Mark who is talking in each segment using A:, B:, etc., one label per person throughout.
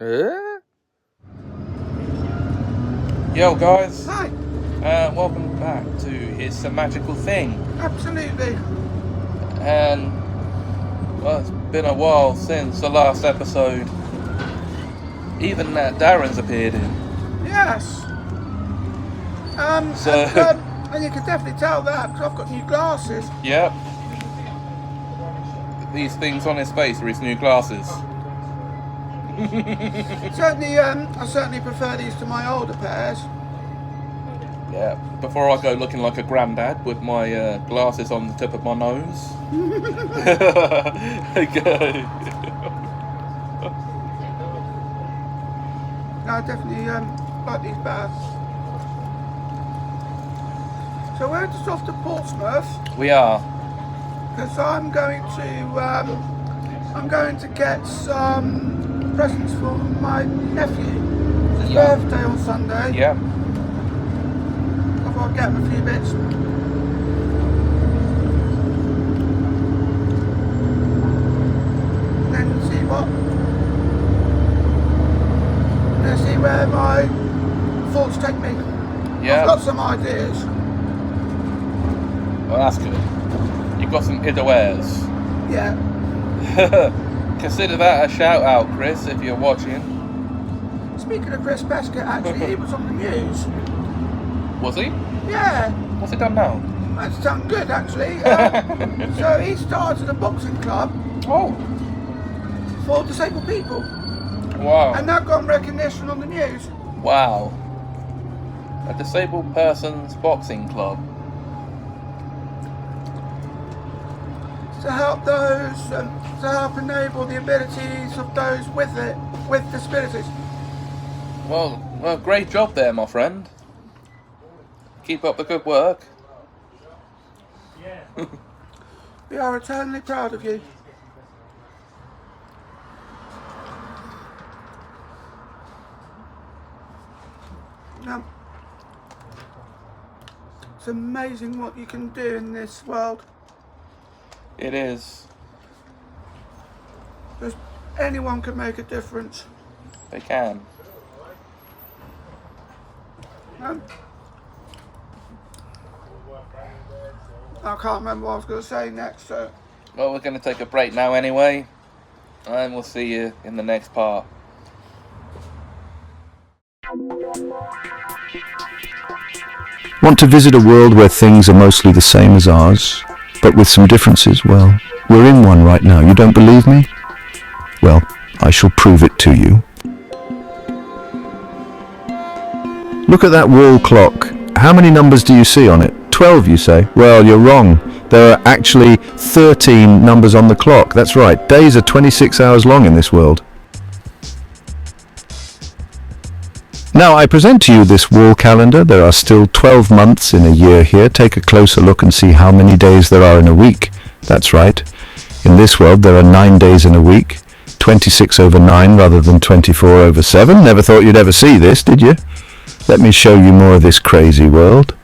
A: Yo guys,
B: Hi.
A: welcome back to his Semajical thing.
B: Absolutely.
A: And well, it's been a while since the last episode. Even Darren's appeared in.
B: Yes.
A: So
B: and you can definitely tell that because I've got new glasses.
A: yep, these things on his face are his new glasses.
B: I certainly prefer these to my older pairs.
A: Yeah, before I go looking like a granddad with my glasses on the tip of my nose. Okay.
B: I definitely like these better. So we're just off to Portsmouth
A: We are.
B: because I'm going to get some presents for my nephew. It's his birthday on Sunday.
A: Yep.
B: I've got to get him a few bits. And then see where my thoughts take me.
A: Yeah.
B: I've got some ideas.
A: Well, that's good. You've got some unawares.
B: Yeah.
A: Consider that a shout out, Chris, if you're watching.
B: Speaking of Chris Pescott, actually, he was on the news.
A: Was he?
B: Yeah.
A: What's he done now?
B: That sounds good, actually. So he started a boxing club
A: Oh,
B: for disabled people.
A: wow.
B: And that got recognition on the news.
A: Wow. A disabled person's boxing club.
B: To help to help enable the abilities of those with disabilities.
A: Well, great job there, my friend. Keep up the good work.
B: We are eternally proud of you. It's amazing what you can do in this world.
A: It is.
B: Because anyone can make a difference.
A: They can.
B: I can't remember what I was going to say next. So.
A: Well, we're going to take a break now anyway. And we'll see you in the next part.
C: Want to visit a world where things are mostly the same as ours, but with some differences? Well, we're in one right now. You don't believe me? Well, I shall prove it to you. Look at that wall clock. How many numbers do you see on it? 12, you say? Well, you're wrong. There are actually 13 numbers on the clock. That's right. Days are 26 hours long in this world. Now I present to you this wall calendar. There are still 12 months in a year here. Take a closer look and see how many days there are in a week. That's right. In this world there are 9 days in a week. 26 over 9 rather than 24 over 7. Never thought you'd ever see this, did you? Let me show you more of this crazy world.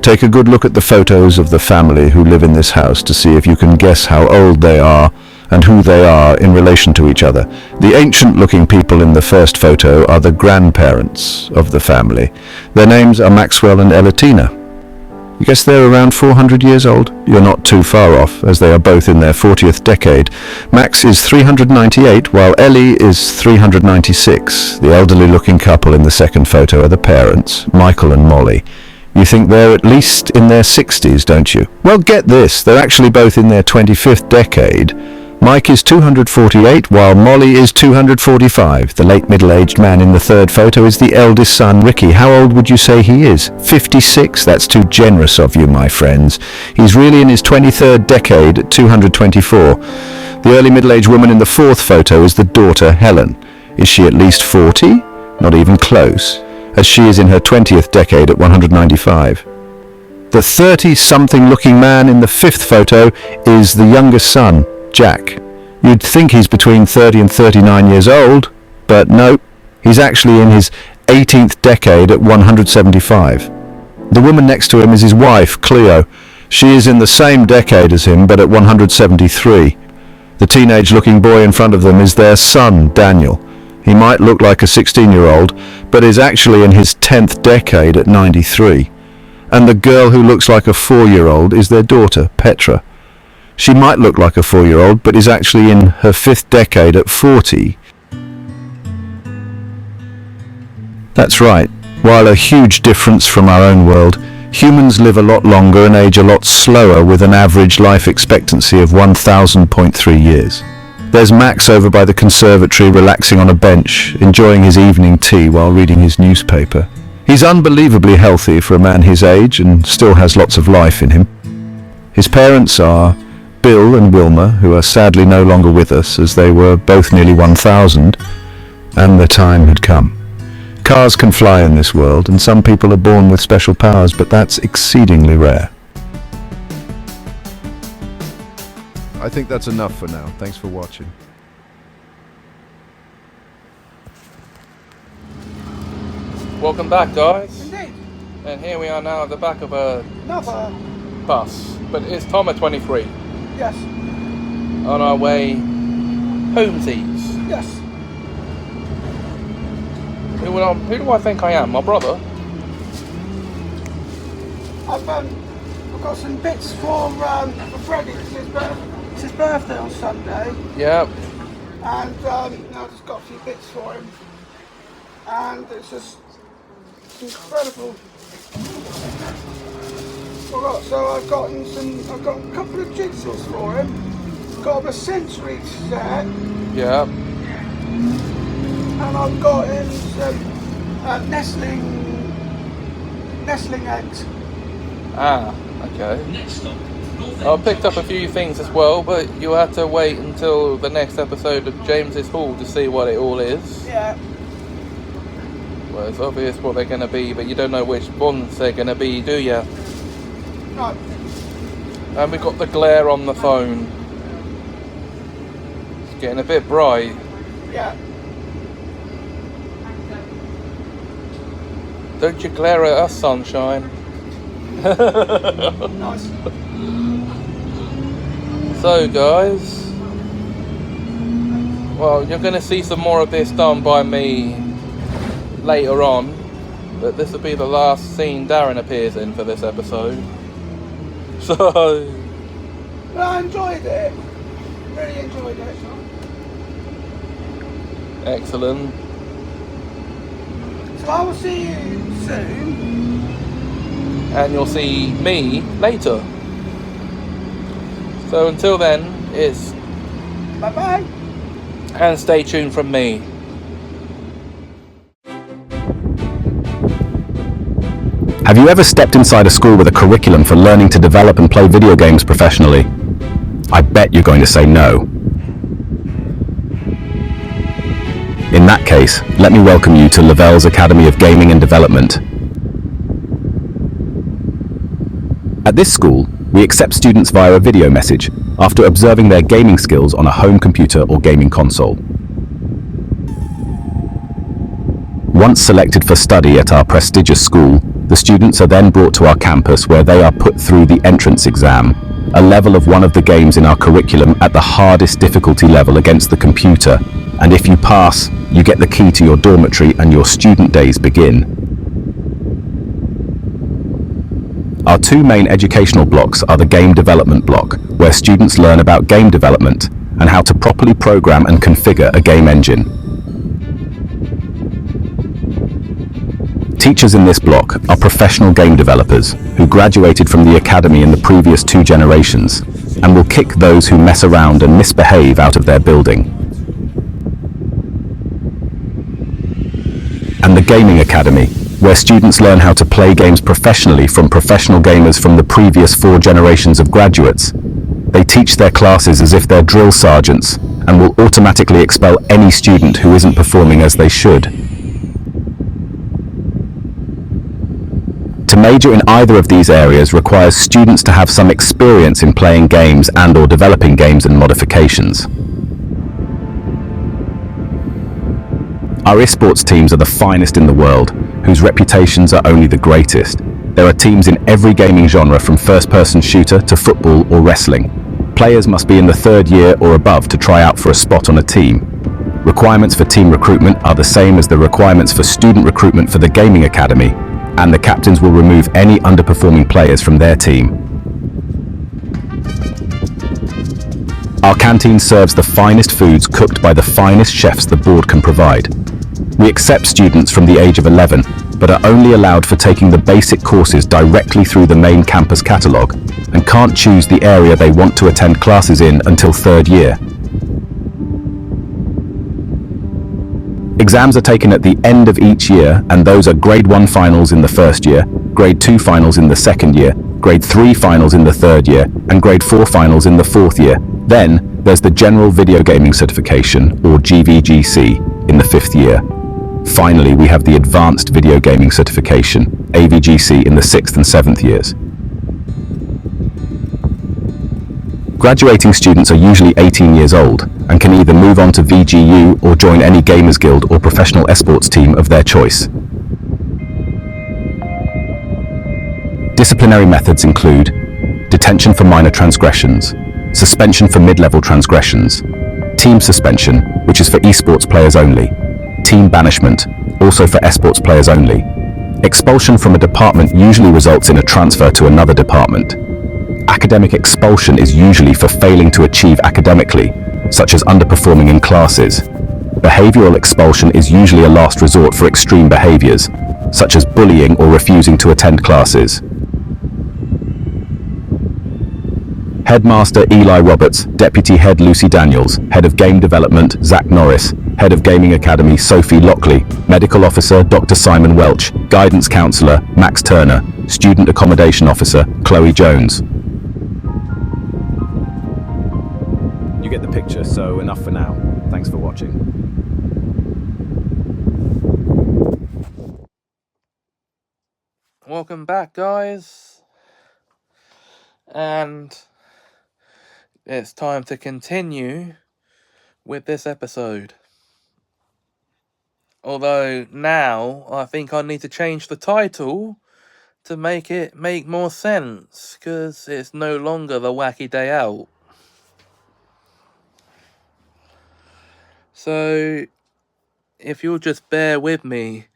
C: Take a good look at the photos of the family who live in this house to see if you can guess how old they are and who they are in relation to each other. The ancient-looking people in the first photo are the grandparents of the family. Their names are Maxwell and Elatina. You guess they're around 400 years old? You're not too far off, as they are both in their 40th decade. Max is 398, while Ellie is 396. The elderly-looking couple in the second photo are the parents, Michael and Molly. You think they're at least in their 60s, don't you? Well, get this, they're actually both in their 25th decade. Mike is 248, while Molly is 245. The late middle-aged man in the third photo is the eldest son, Ricky. How old would you say he is? 56? That's too generous of you, my friends. He's really in his 23rd decade at 224. The early middle-aged woman in the fourth photo is the daughter, Helen. Is she at least 40? Not even close, as she is in her 20th decade at 195. The 30-something looking man in the fifth photo is the youngest son, Jack. You'd think he's between 30 and 39 years old, but no, he's actually in his 18th decade at 175. The woman next to him is his wife, Cleo. She is in the same decade as him, but at 173. The teenage-looking boy in front of them is their son, Daniel. He might look like a 16-year-old, but is actually in his 10th decade at 93. And the girl who looks like a 4-year-old is their daughter, Petra. She might look like a 4-year-old, but is actually in her 5th decade at 40. That's right. While a huge difference from our own world, humans live a lot longer and age a lot slower with an average life expectancy of 1,000.3 years. There's Max over by the conservatory relaxing on a bench, enjoying his evening tea while reading his newspaper. He's unbelievably healthy for a man his age and still has lots of life in him. His parents are Bill and Wilma, who are sadly no longer with us as they were both nearly 1,000, and the time had come. Cars can fly in this world, and some people are born with special powers, but that's exceedingly rare. I think that's enough for now. Thanks for watching.
A: Welcome back, guys.
B: Indeed.
A: And here we are now at the back of
B: Another.
A: bus, but it's Tom at 23
B: Yes.
A: on our way homesies.
B: Yes.
A: Who do I think I am? My brother?
B: I've got some bits for Freddie. It's his birthday on Sunday.
A: Yeah.
B: And I've just got a few bits for him. And it's just incredible. So I've got a couple of jigsaws for him. Got him a century set.
A: Yeah.
B: And I've got him some nestling eggs.
A: Ah, okay. I picked up a few things as well, but you'll have to wait until the next episode of James's Hall to see what it all is.
B: Yeah.
A: Well, it's obvious what they're going to be, but you don't know which ones they're going to be, do you?
B: No.
A: And we've got the glare on the phone. It's getting a bit bright.
B: Yeah.
A: Don't you glare at us, sunshine.
B: Nice.
A: So, guys, well, you're going to see some more of this done by me later on, but this will be the last scene Darren appears in for this episode. So,
B: Well, I enjoyed it. Really enjoyed it.
A: excellent.
B: So I will see you soon.
A: And you'll see me later. So until then, it's
B: Bye bye.
A: and stay tuned from me.
C: Have you ever stepped inside a school with a curriculum for learning to develop and play video games professionally? I bet you're going to say no. In that case, let me welcome you to Lavelle's Academy of Gaming and Development. At this school, we accept students via a video message after observing their gaming skills on a home computer or gaming console. Once selected for study at our prestigious school, the students are then brought to our campus where they are put through the entrance exam, a level of one of the games in our curriculum at the hardest difficulty level against the computer, and if you pass, you get the key to your dormitory and your student days begin. Our two main educational blocks are the game development block, where students learn about game development and how to properly program and configure a game engine. Teachers in this block are professional game developers who graduated from the academy in the previous 2 generations and will kick those who mess around and misbehave out of their building. And the Gaming Academy, where students learn how to play games professionally from professional gamers from the previous 4 generations of graduates. They teach their classes as if they're drill sergeants and will automatically expel any student who isn't performing as they should. To major in either of these areas requires students to have some experience in playing games and/or developing games and modifications. Our esports teams are the finest in the world, whose reputations are only the greatest. There are teams in every gaming genre from first-person shooter to football or wrestling. Players must be in the 3rd year or above to try out for a spot on a team. Requirements for team recruitment are the same as the requirements for student recruitment for the Gaming Academy, and the captains will remove any underperforming players from their team. Our canteen serves the finest foods cooked by the finest chefs the board can provide. We accept students from the age of 11, but are only allowed for taking the basic courses directly through the main campus catalogue, and can't choose the area they want to attend classes in until 3rd year. Exams are taken at the end of each year, and those are Grade 1 finals in the 1st year, Grade 2 finals in the 2nd year, Grade 3 finals in the 3rd year, and Grade 4 finals in the 4th year. Then, there's the General Video Gaming Certification, or GVGC, in the 5th year. Finally, we have the Advanced Video Gaming Certification, AVGC, in the 6th and 7th years. Graduating students are usually 18 years old and can either move on to VGU or join any Gamers Guild or professional esports team of their choice. Disciplinary methods include detention for minor transgressions, suspension for mid-level transgressions, team suspension, which is for esports players only, team banishment, also for esports players only. Expulsion from a department usually results in a transfer to another department. Academic expulsion is usually for failing to achieve academically, such as underperforming in classes. Behavioral expulsion is usually a last resort for extreme behaviors, such as bullying or refusing to attend classes. Headmaster Eli Roberts, Deputy Head Lucy Daniels, Head of Game Development Zach Norris, Head of Gaming Academy Sophie Lockley, Medical Officer Dr. Simon Welch, Guidance Counselor Max Turner, Student Accommodation Officer Chloe Jones. You get the picture, so enough for now. Thanks for watching.
A: Welcome back, guys. And it's time to continue with this episode. Although now I think I need to change the title to make it make more sense, because it's no longer the Wacky Day Out. So if you'll just bear with me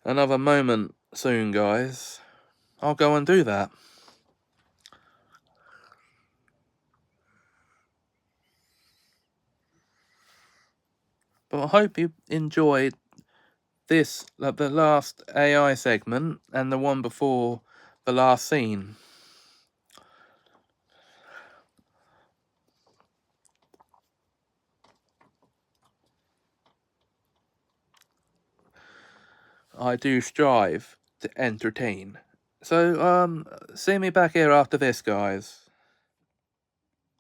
A: another moment soon, guys, I'll go and do that. But I hope you enjoyed this, like the last AI segment and the one before the last scene. I do strive to entertain. So, see me back here after this, guys.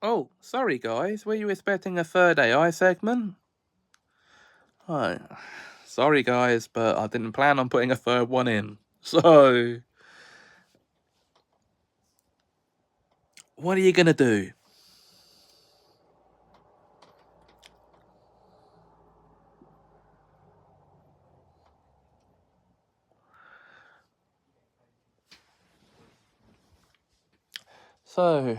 A: Oh, sorry, guys. Were you expecting a third AI segment? Oh, sorry, guys, but I didn't plan on putting a third one in. So, what are you gonna do? So,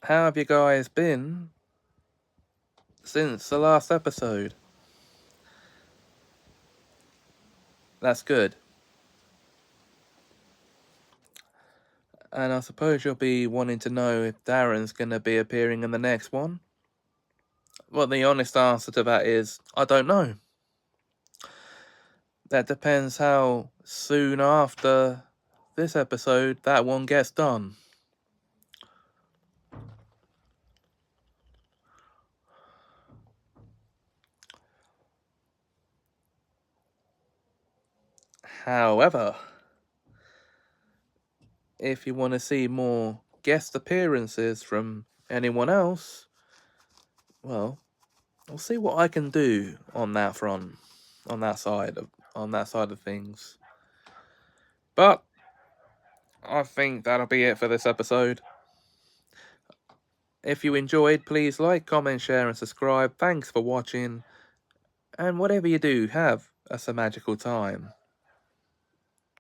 A: how have you guys been since the last episode? That's good. And I suppose you'll be wanting to know if Darren's going to be appearing in the next one. Well, the honest answer to that is, I don't know. That depends how soon after this episode that one gets done. However, if you want to see more guest appearances from anyone else, well, I'll see what I can do on that front, on that side of things. But I think that'll be it for this episode. If you enjoyed, please like, comment, share, and subscribe. Thanks for watching. And whatever you do, have a Semajical time.